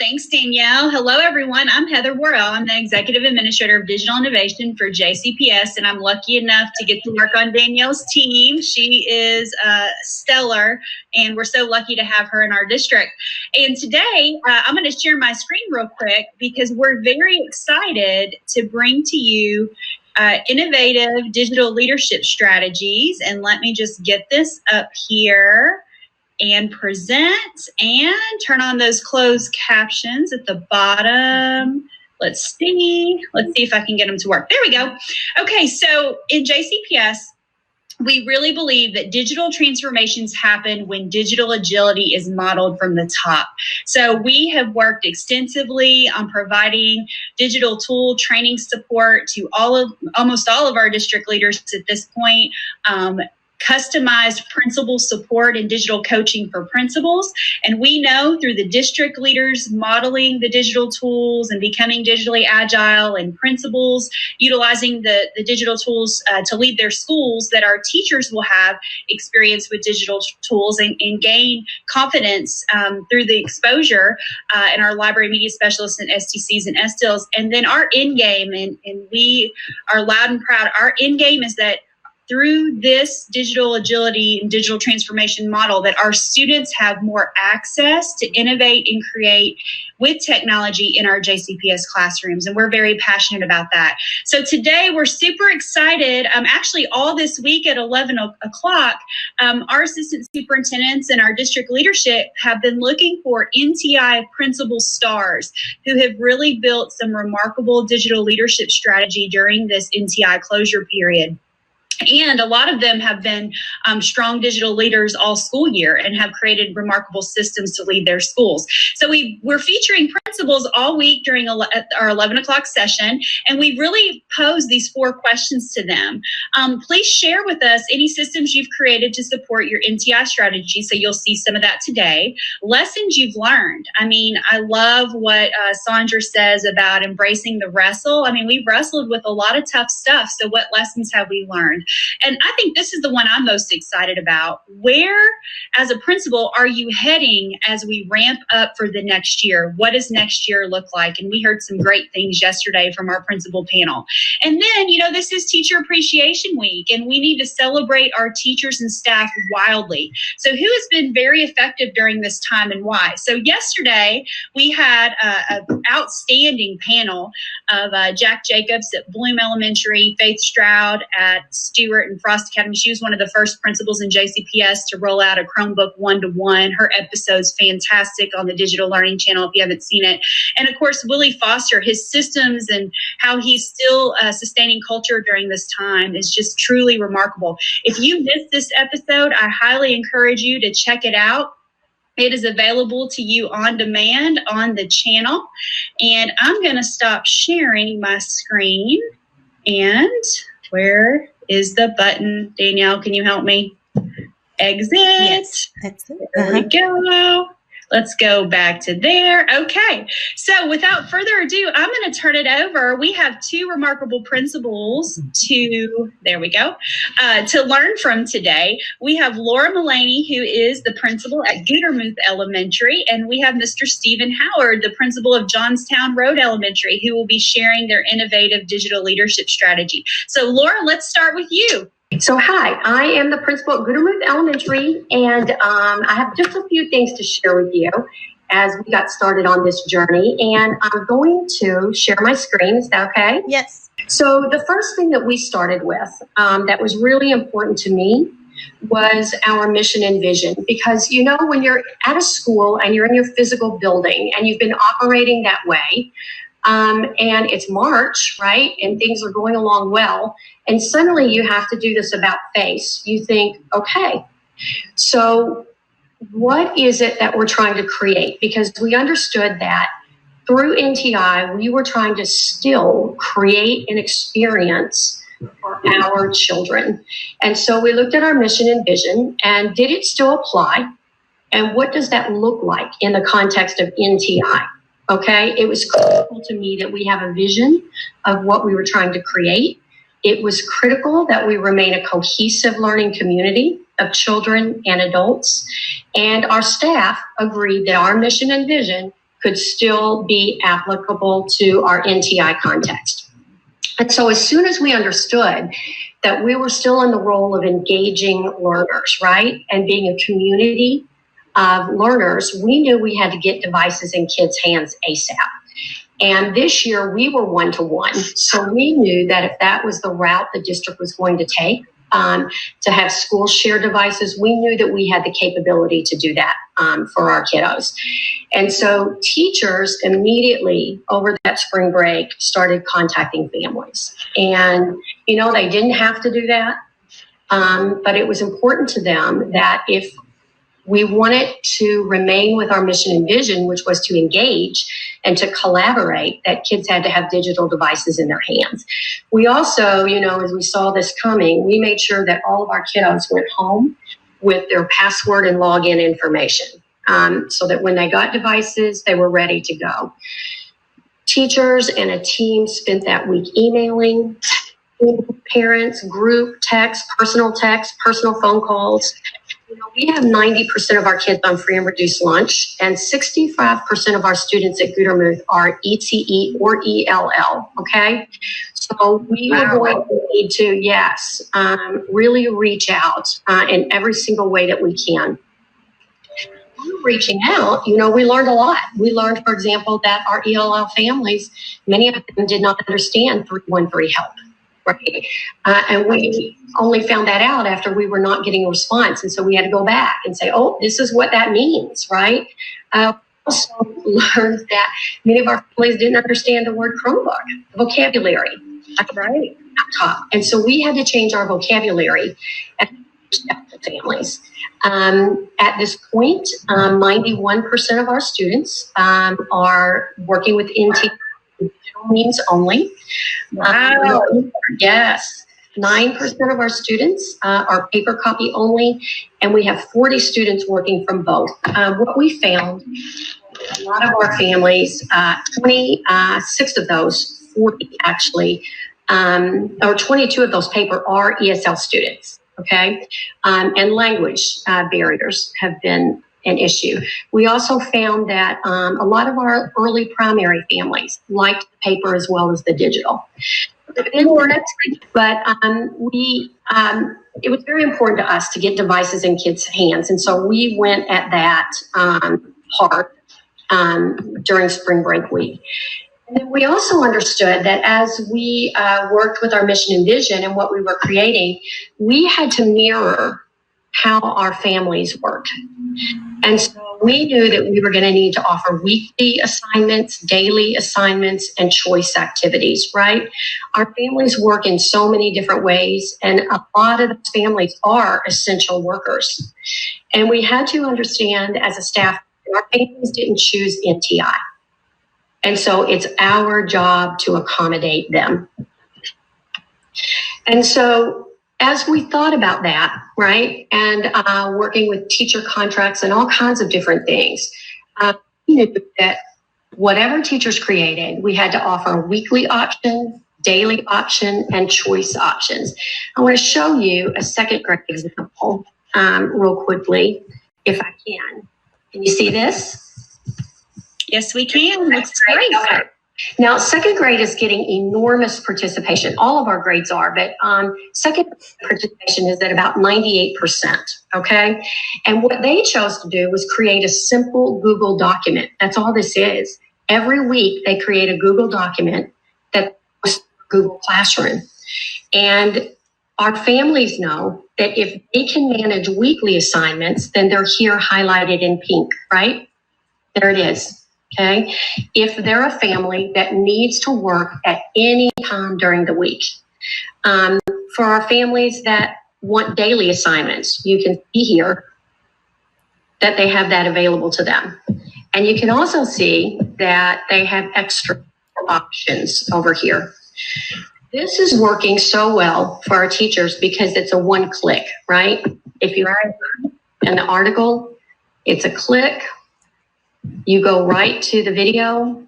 Thanks, Danielle. Hello, everyone. I'm Heather Worrell. I'm the Executive Administrator of Digital Innovation for JCPS, and I'm lucky enough to get to work on Danielle's team. She is stellar, and we're so lucky to have her in our district. And today, I'm going to share my screen real quick because we're very excited to bring to you innovative digital leadership strategies. And let me just get this up here and present and turn on those closed captions at the bottom. Let's see if I can get them to work. There we go. Okay, so in JCPS, we really believe that digital transformations happen when digital agility is modeled from the top. So we have worked extensively on providing digital tool training support to almost all of our district leaders at this point. Customized principal support and digital coaching for principals. And we know through the district leaders modeling the digital tools and becoming digitally agile, and principals utilizing the digital tools to lead their schools, that our teachers will have experience with digital tools and gain confidence through the exposure and our library media specialists and STCs and STILs. And then our end game, and we are loud and proud, our end game is that through this digital agility and digital transformation model, that our students have more access to innovate and create with technology in our JCPS classrooms. And we're very passionate about that. So today we're super excited. Actually, all this week at 11 o'clock, our assistant superintendents and our district leadership have been looking for NTI principal stars who have really built some remarkable digital leadership strategy during this NTI closure period. And a lot of them have been strong digital leaders all school year and have created remarkable systems to lead their schools. So we're featuring principals all week during our 11 o'clock session, and we really posed these 4 questions to them. Please share with us any systems you've created to support your NTI strategy. So you'll see some of that today. Lessons you've learned. I mean, I love what Sandra says about embracing the wrestle. I mean, we've wrestled with a lot of tough stuff. So what lessons have we learned? And I think this is the one I'm most excited about. Where, as a principal, are you heading as we ramp up for the next year? What does next year look like? And we heard some great things yesterday from our principal panel. And then, this is Teacher Appreciation Week, and we need to celebrate our teachers and staff wildly. So who has been very effective during this time and why? So yesterday, we had an outstanding panel of Jack Jacobs at Bloom Elementary, Faith Stroud at Stewart and Frost Academy. She was one of the first principals in JCPS to roll out a Chromebook 1-to-1. Her episode's fantastic on the Digital Learning Channel if you haven't seen it. And of course, Willie Foster, his systems and how he's still sustaining culture during this time is just truly remarkable. If you missed this episode, I highly encourage you to check it out. It is available to you on demand on the channel. And I'm going to stop sharing my screen. And where is the button? Danielle, can you help me? Exit. Yes, that's it. There we go. Let's go back to there. Okay. So without further ado, I'm going to turn it over. We have 2 remarkable principals to learn from today. We have Laura Mullaney, who is the principal at Gutermuth Elementary, and we have Mr. Stephen Howard, the principal of Johnsontown Road Elementary, who will be sharing their innovative digital leadership strategy. So Laura, let's start with you. So hi, I am the principal at Gutermuth Elementary, and I have just a few things to share with you as we got started on this journey. And I'm going to share my screen. Is that okay? Yes. So the first thing that we started with that was really important to me was our mission and vision. Because, when you're at a school and you're in your physical building and you've been operating that way, and it's March, right? And things are going along well. And suddenly you have to do this about face. You think, okay, so what is it that we're trying to create? Because we understood that through NTI, we were trying to still create an experience for our children. And so we looked at our mission and vision, and did it still apply? And what does that look like in the context of NTI? Okay, it was critical to me that we have a vision of what we were trying to create. It was critical that we remain a cohesive learning community of children and adults. And our staff agreed that our mission and vision could still be applicable to our NTI context. And so as soon as we understood that we were still in the role of engaging learners, right, and being a community of learners, we knew we had to get devices in kids' hands ASAP. And this year we were one-to-one. So we knew that if that was the route the district was going to take, to have schools share devices, we knew that we had the capability to do that for our kiddos. And so teachers immediately over that spring break started contacting families. And, you know, they didn't have to do that, but it was important to them that if we wanted to remain with our mission and vision, which was to engage and to collaborate, that kids had to have digital devices in their hands. We also, you know, as we saw this coming, we made sure that all of our kiddos went home with their password and login information, so that when they got devices, they were ready to go. Teachers and a team spent that week emailing parents, group text, personal phone calls. You know, we have 90% of our kids on free and reduced lunch, and 65% of our students at Gutermuth are ETE or ELL, okay? So we are going to need to, really reach out in every single way that we can. Reaching out, you know, we learned a lot. We learned, for example, that our ELL families, many of them did not understand 313 help. Right. And we only found that out after we were not getting a response. And so we had to go back and say, oh, this is what that means, right? Also learned that many of our families didn't understand the word Chromebook, the vocabulary, right? Laptop. And so we had to change our vocabulary at families. At this point, 91% of our students are working with NT means only. Wow. Yes. 9% of our students are paper copy only, and we have 40 students working from both. What we found, a lot of our families, 26 of those, 40 actually, or 22 of those paper are ESL students, okay? And language barriers have been an issue. We also found that a lot of our early primary families liked the paper as well as the digital. But it was very important to us to get devices in kids' hands. And so we went at that hard during spring break week. And then we also understood that as we worked with our mission and vision and what we were creating, we had to mirror how our families worked. And so we knew that we were going to need to offer weekly assignments, daily assignments, and choice activities, right? Our families work in so many different ways, and a lot of those families are essential workers. And we had to understand as a staff, our families didn't choose NTI. And so it's our job to accommodate them. And so as we thought about that, right, and working with teacher contracts and all kinds of different things, we knew that whatever teachers created, we had to offer a weekly option, daily option, and choice options. I want to show you a second grade example real quickly, if I can. Can you see this? Yes, we can. Looks great. Okay. Now, second grade is getting enormous participation. All of our grades are, but second participation is at about 98%, okay? And what they chose to do was create a simple Google document. That's all this is. Every week, they create a Google document that goes to Google Classroom. And our families know that if they can manage weekly assignments, then they're here highlighted in pink, right? There it is. Okay, if they're a family that needs to work at any time during the week. For our families that want daily assignments, you can see here that they have that available to them. And you can also see that they have extra options over here. This is working so well for our teachers because it's a one click, right? If you write an article, it's a click. You go right to the video.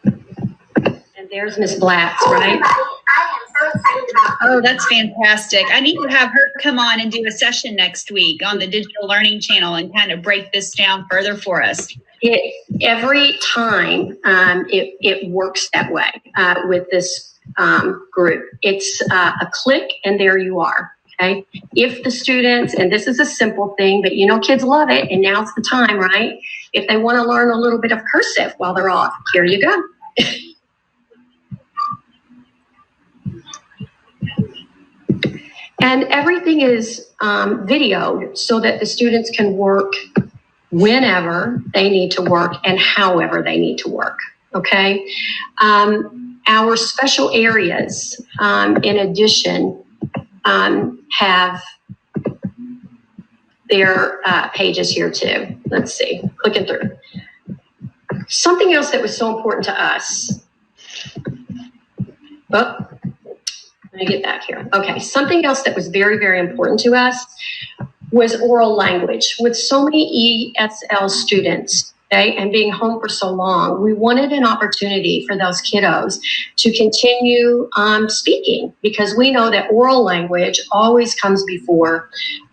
And there's Miss Blatz, right? I am so excited about Oh, that's fantastic. I need to have her come on and do a session next week on the Digital Learning Channel and kind of break this down further for us. Every time it works that way with this group. It's a click and there you are. Okay. If the students, and this is a simple thing, but you know, kids love it, and now's the time, right? If they want to learn a little bit of cursive while they're off, here you go. And everything is videoed so that the students can work whenever they need to work and however they need to work. Okay. Our special areas, in addition, have their pages here too. Let's see, clicking through. Something else that was so important to us. Oh, let me get back here. Okay, something else that was very, very important to us was oral language. With so many ESL students, okay, and being home for so long, we wanted an opportunity for those kiddos to continue speaking, because we know that oral language always comes before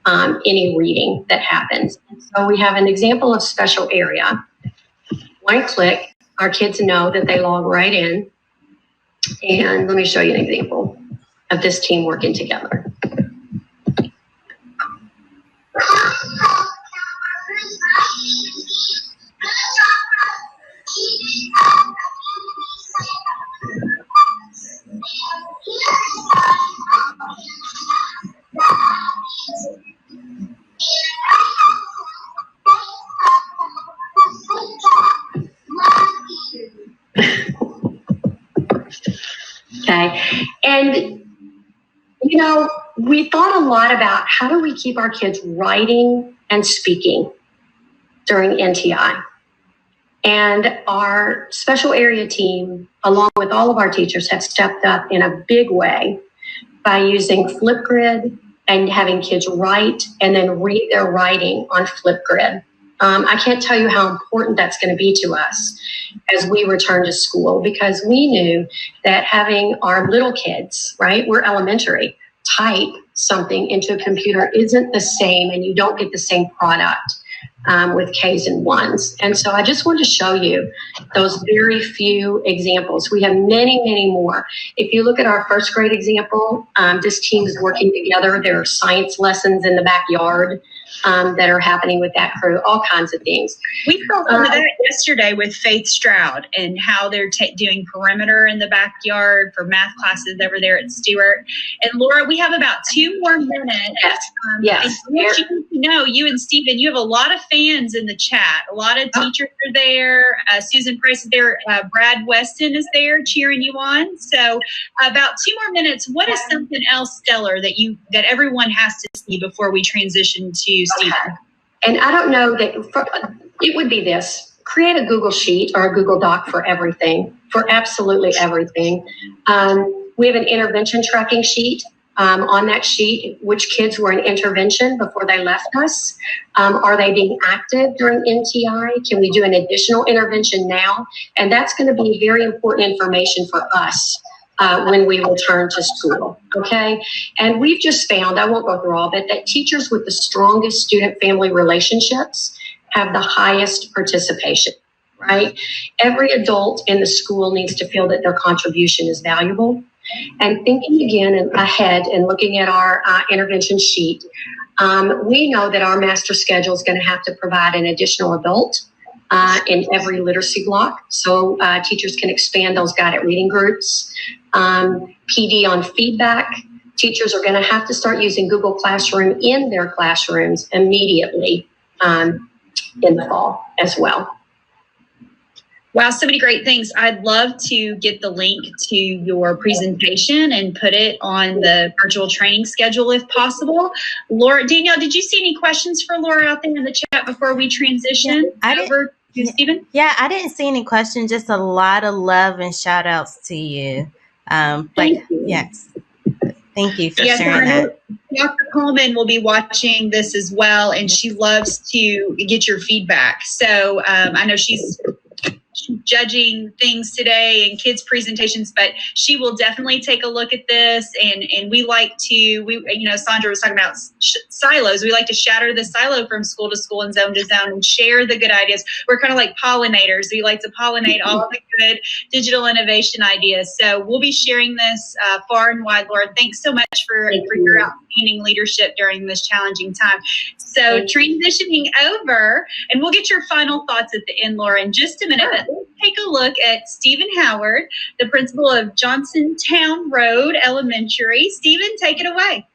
any reading that happens. And so we have an example of special area. One click, our kids know that they log right in. And let me show you an example of this team working together. Okay, and you know, we thought a lot about how do we keep our kids writing and speaking during NTI. And our special area team, along with all of our teachers, have stepped up in a big way by using Flipgrid and having kids write and then read their writing on Flipgrid. I can't tell you how important that's going to be to us as we return to school, because we knew that having our little kids, right, we're elementary, type something into a computer isn't the same, and you don't get the same product with K's and ones. And so I just wanted to show you those very few examples. We have many, many more. If you look at our first grade example, this team is working together. There are science lessons in the backyard that are happening with that crew, all kinds of things. We saw some of that yesterday with Faith Stroud and how they're doing perimeter in the backyard for math classes over there at Stewart. And Laura, we have about 2 more minutes. Yes. You and Stephen, you have a lot of fans in the chat. A lot of teachers are there. Susan Price is there. Brad Weston is there cheering you on. So about 2 more minutes. What is something else stellar that everyone has to see before we transition to Stephen? Okay. And I don't know that it would be this. Create a Google Sheet or a Google Doc for everything, for absolutely everything. We have an intervention tracking sheet. On that sheet, which kids were in intervention before they left us? Are they being active during NTI? Can we do an additional intervention now? And that's going to be very important information for us when we return to school, okay? And we've just found, I won't go through all of it, that teachers with the strongest student-family relationships have the highest participation, right? Every adult in the school needs to feel that their contribution is valuable. And thinking again and ahead and looking at our intervention sheet, we know that our master schedule is going to have to provide an additional adult in every literacy block. So teachers can expand those guided reading groups. PD on feedback. Teachers are going to have to start using Google Classroom in their classrooms immediately in the fall as well. Wow, so many great things. I'd love to get the link to your presentation and put it on the virtual training schedule if possible. Laura, Danielle, did you see any questions for Laura out there in the chat before we transition over to Stephen? Yeah, I didn't see any questions, just a lot of love and shout outs to you. Thank you. Yes. Thank you for sharing that. Dr. Coleman will be watching this as well, and she loves to get your feedback. So I know she's judging things today and kids' presentations, but she will definitely take a look at this. And we like to, Sandra was talking about silos. We like to shatter the silo from school to school and zone to zone and share the good ideas. We're kind of like pollinators. We like to pollinate all of the good digital innovation ideas. So we'll be sharing this far and wide, Laura. Thanks so much for your outstanding leadership during this challenging time. So transitioning over, and we'll get your final thoughts at the end, Laura, in just a minute. But let's take a look at Stephen Howard, the principal of Johnsontown Road Elementary. Stephen, take it away.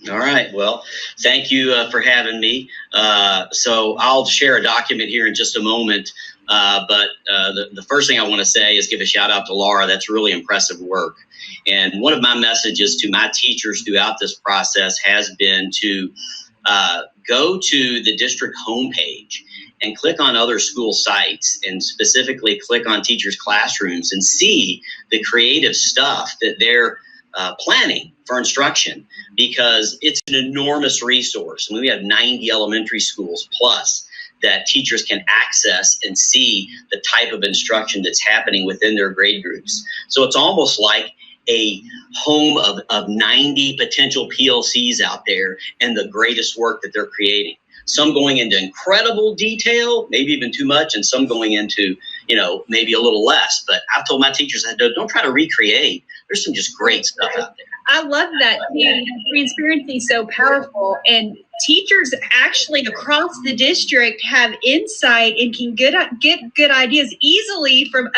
All right. Well, thank you for having me. So I'll share a document here in just a moment. But the first thing I want to say is give a shout out to Laura. That's really impressive work. And one of my messages to my teachers throughout this process has been to go to the district homepage and click on other school sites, and specifically click on teachers' classrooms and see the creative stuff that they're planning for instruction, because it's an enormous resource. I mean, we have 90 elementary schools plus that teachers can access and see the type of instruction that's happening within their grade groups. So it's almost like a home of 90 potential PLCs out there and the greatest work that they're creating. Some going into incredible detail, maybe even too much, and some going into, maybe a little less. But I've told my teachers, don't try to recreate. There's some just great stuff out there. I love that. Transparency is so powerful, and teachers actually across the district have insight and can get good ideas easily from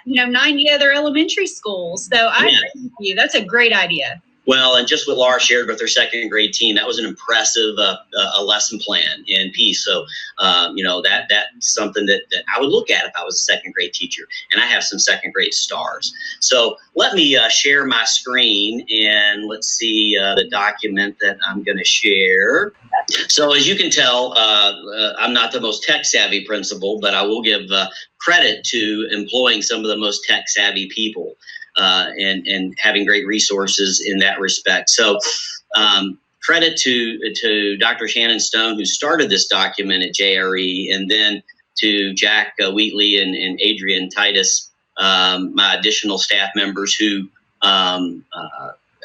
90 other elementary schools. So I agree with you. That's a great idea. Well, and just what Laura shared with her second grade team, that was an impressive a lesson plan in peace. So, that's something that I would look at if I was a second grade teacher, and I have some second grade stars. So let me share my screen, and let's see the document that I'm going to share. So as you can tell, I'm not the most tech savvy principal, but I will give credit to employing some of the most tech savvy people. And having great resources in that respect. So credit to Dr. Shannon Stone, who started this document at JRE, and then to Jack Wheatley and Adrian Titus, my additional staff members who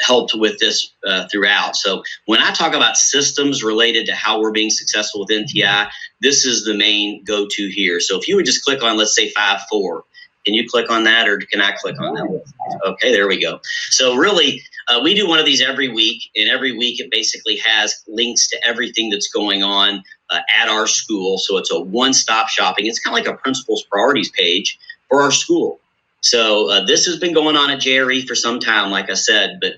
helped with this throughout. So when I talk about systems related to how we're being successful with NTI, this is the main go-to here. So if you would just click on, let's say 5.4, can you click on that, or can I click on that? Okay, there we go. So really, we do one of these every week, and every week it basically has links to everything that's going on at our school. So it's a one-stop shopping. It's kind of like a principal's priorities page for our school. So this has been going on at JRE for some time, like I said, but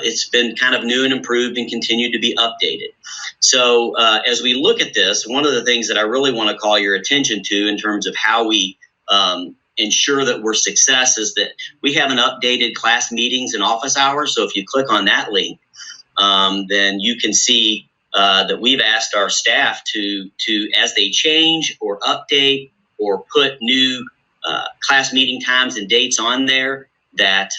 it's been kind of new and improved and continued to be updated. So as we look at this, one of the things that I really want to call your attention to in terms of how we ensure that we're success is that we have an updated class meetings and office hours. So if you click on that link, then you can see that we've asked our staff to as they change or update or put new class meeting times and dates on there, that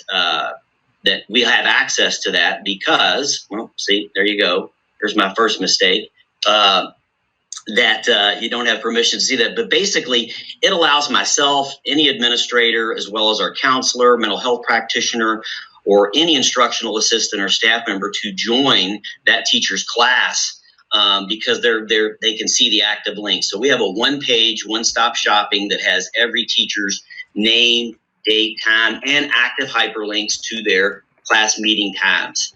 we have access to that, because, well, see, there you go. Here's my first mistake. That you don't have permission to see that. But basically, it allows myself, any administrator, as well as our counselor, mental health practitioner, or any instructional assistant or staff member to join that teacher's class because they can see the active link. So we have a one-page, one-stop shopping that has every teacher's name, date, time, and active hyperlinks to their class meeting times.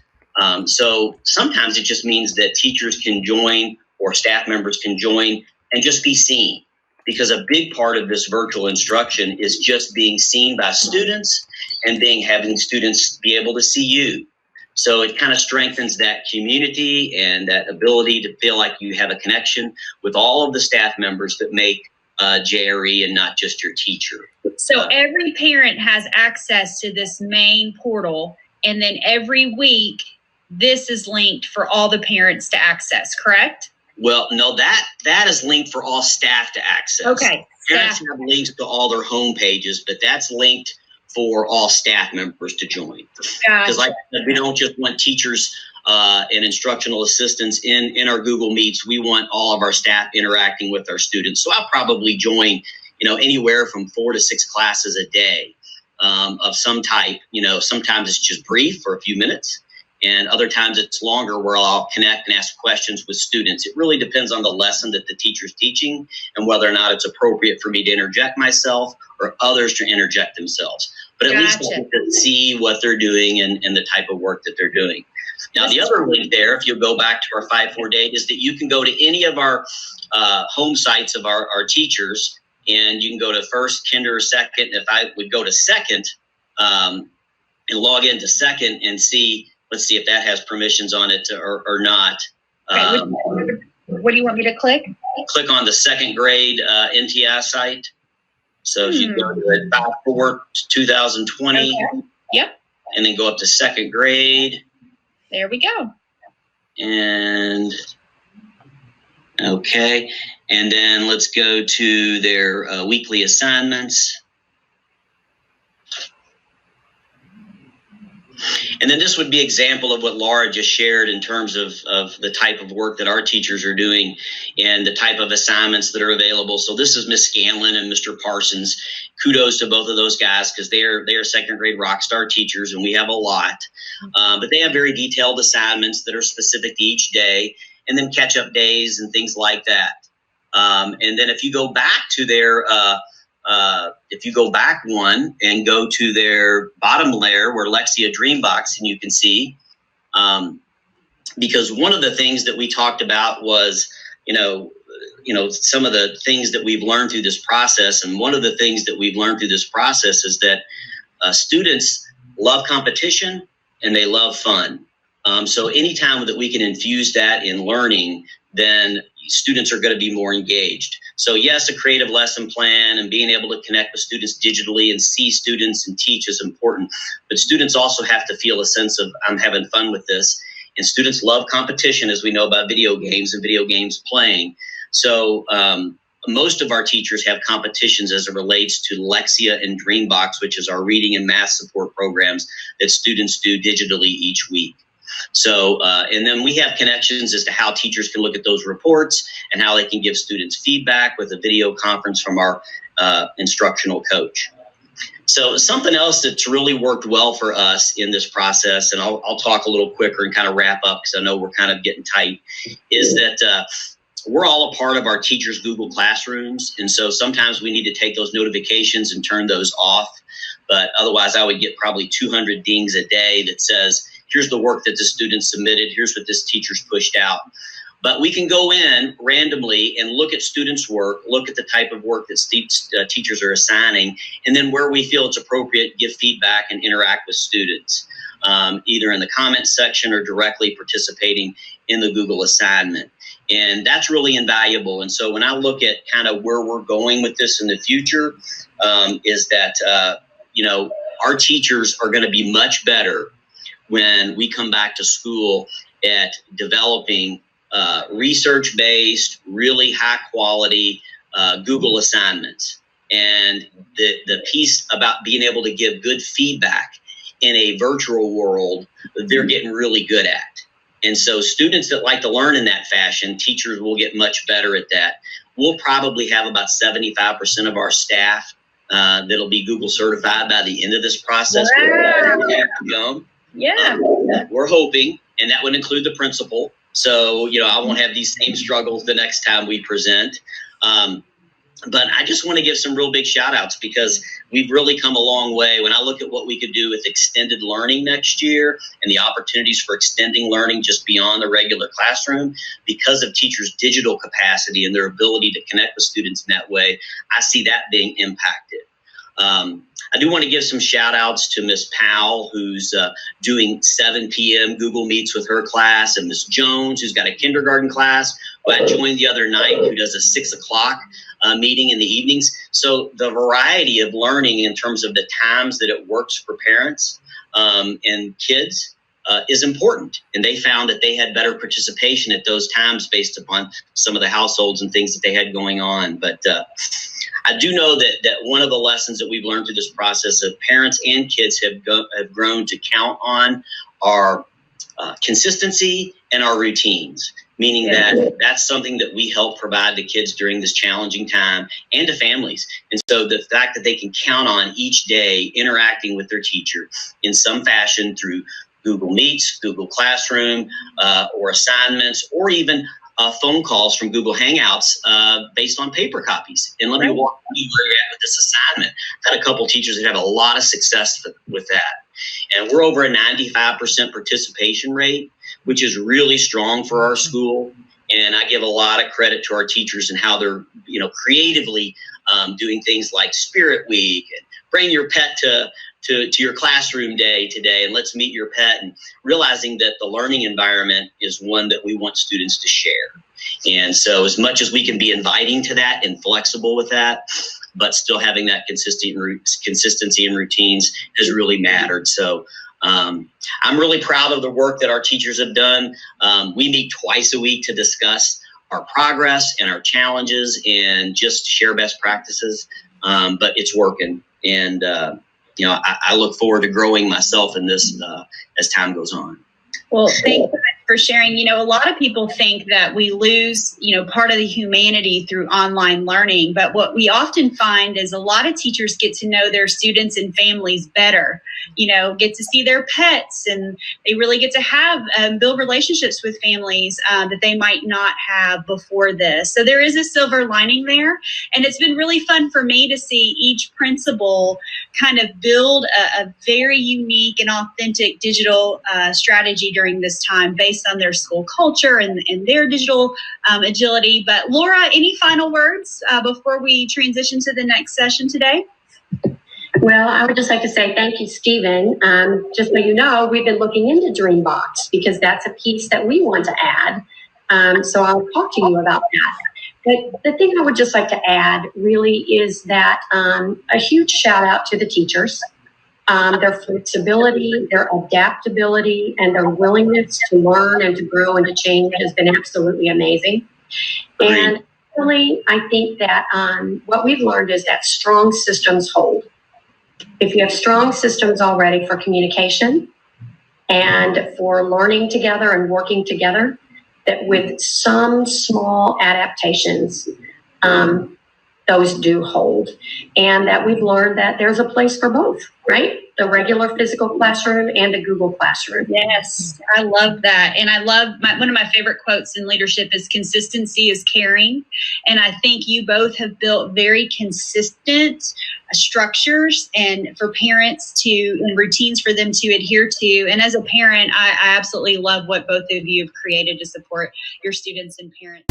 So sometimes it just means that teachers can join, or staff members can join, and just be seen, because a big part of this virtual instruction is just being seen by students and having students be able to see you. So it kind of strengthens that community and that ability to feel like you have a connection with all of the staff members that make JRE and not just your teacher. So every parent has access to this main portal, and then every week this is linked for all the parents to access, correct? Well, no, that is linked for all staff to access. Okay. Parents have links to all their home pages, but that's linked for all staff members to join. Because like I said, we don't just want teachers and instructional assistants in our Google Meets. We want all of our staff interacting with our students. So I'll probably join anywhere from 4 to 6 classes a day of some type. Sometimes it's just brief for a few minutes, and other times it's longer where I'll connect and ask questions with students. It really depends on the lesson that the teacher's teaching and whether or not it's appropriate for me to interject myself or others to interject themselves. But at least I get to see what they're doing and the type of work that they're doing. Now, the other link there, if you go back to our 5-4 date, is that you can go to any of our home sites of our teachers, and you can go to first, kinder, second. If I would go to second and log into second and see, let's see if that has permissions on it or not. What do you want me to click? Click on the second grade NTI site. So if you go to 5/4/2020, okay. Yep, and then go up to second grade. There we go. And okay, and then let's go to their weekly assignments. And then this would be an example of what Laura just shared in terms of the type of work that our teachers are doing and the type of assignments that are available. So this is Miss Scanlon and Mr. Parsons. Kudos to both of those guys because they are second grade rock star teachers, and we have a lot. But they have very detailed assignments that are specific to each day, and then catch-up days and things like that. And then if you go back to their if you go back one and go to their bottom layer where Lexia Dreambox, and you can see, because one of the things that we talked about was, some of the things that we've learned through this process. And one of the things that we've learned through this process is that students love competition and they love fun. So anytime that we can infuse that in learning, then students are going to be more engaged. So yes, a creative lesson plan and being able to connect with students digitally and see students and teach is important. But students also have to feel a sense of, I'm having fun with this. And students love competition, as we know about video games and video games playing. So most of our teachers have competitions as it relates to Lexia and Dreambox, which is our reading and math support programs that students do digitally each week. So, and then we have connections as to how teachers can look at those reports and how they can give students feedback with a video conference from our instructional coach. So something else that's really worked well for us in this process, and I'll talk a little quicker and kind of wrap up because I know we're kind of getting tight, is that we're all a part of our teachers' Google Classrooms. And so sometimes we need to take those notifications and turn those off. But otherwise, I would get probably 200 dings a day that says, here's the work that the student submitted, here's what this teacher's pushed out. But we can go in randomly and look at students' work, look at the type of work that teachers are assigning, and then where we feel it's appropriate, give feedback and interact with students, either in the comment section or directly participating in the Google assignment. And that's really invaluable. And so when I look at kind of where we're going with this in the future, is that, our teachers are going to be much better when we come back to school at developing research-based, really high-quality Google assignments. And the piece about being able to give good feedback in a virtual world, they're getting really good at. And so students that like to learn in that fashion, teachers will get much better at that. We'll probably have about 75% of our staff that'll be Google certified by the end of this process. Wow. Yeah. We're hoping, and that would include the principal. So, I won't have these same struggles the next time we present. But I just want to give some real big shout outs because we've really come a long way. When I look at what we could do with extended learning next year and the opportunities for extending learning just beyond the regular classroom, because of teachers' digital capacity and their ability to connect with students in that way, I see that being impacted. I do want to give some shout outs to Miss Powell, who's doing 7 p.m. Google Meets with her class, and Miss Jones, who's got a kindergarten class, who I joined the other night, who does a 6 o'clock meeting in the evenings. So the variety of learning in terms of the times that it works for parents and kids is important. And they found that they had better participation at those times based upon some of the households and things that they had going on. But I do know that one of the lessons that we've learned through this process of parents and kids have grown to count on our consistency and our routines. meaning that that's something that we help provide to kids during this challenging time and to families. And so the fact that they can count on each day interacting with their teacher in some fashion through Google Meets, Google Classroom, or assignments, or even phone calls from Google Hangouts based on paper copies. And let me walk you where you're at with this assignment. I've had a couple teachers that have a lot of success with that. And we're over a 95% participation rate, which is really strong for our school. And I give a lot of credit to our teachers and how they're, creatively doing things like Spirit Week and bring your pet to your classroom day today and let's meet your pet, and realizing that the learning environment is one that we want students to share. And so as much as we can be inviting to that and flexible with that, but still having that consistency and routines has really mattered. So I'm really proud of the work that our teachers have done. We meet twice a week to discuss our progress and our challenges and just share best practices. But it's working. And, I look forward to growing myself in this as time goes on. Well, thank you for sharing. A lot of people think that we lose, part of the humanity through online learning. But what we often find is a lot of teachers get to know their students and families better, get to see their pets, and they really get to have build relationships with families that they might not have before this. So there is a silver lining there. And it's been really fun for me to see each principal kind of build a very unique and authentic digital strategy during this time based on their school culture and their digital agility. But Laura, any final words before we transition to the next session today? Well, I would just like to say thank you, Stephen. Just so you know, we've been looking into Dreambox because that's a piece that we want to add. So I'll talk to you about that. But the thing I would just like to add really is that a huge shout out to the teachers. Their flexibility, their adaptability, and their willingness to learn and to grow and to change has been absolutely amazing. And really, I think that what we've learned is that strong systems hold. If you have strong systems already for communication and for learning together and working together, that with some small adaptations, those do hold. And that we've learned that there's a place for both, right? The regular physical classroom and the Google Classroom. Yes, I love that. And I love one of my favorite quotes in leadership is consistency is caring. And I think you both have built very consistent structures and for parents and routines for them to adhere to. And as a parent, I absolutely love what both of you have created to support your students and parents.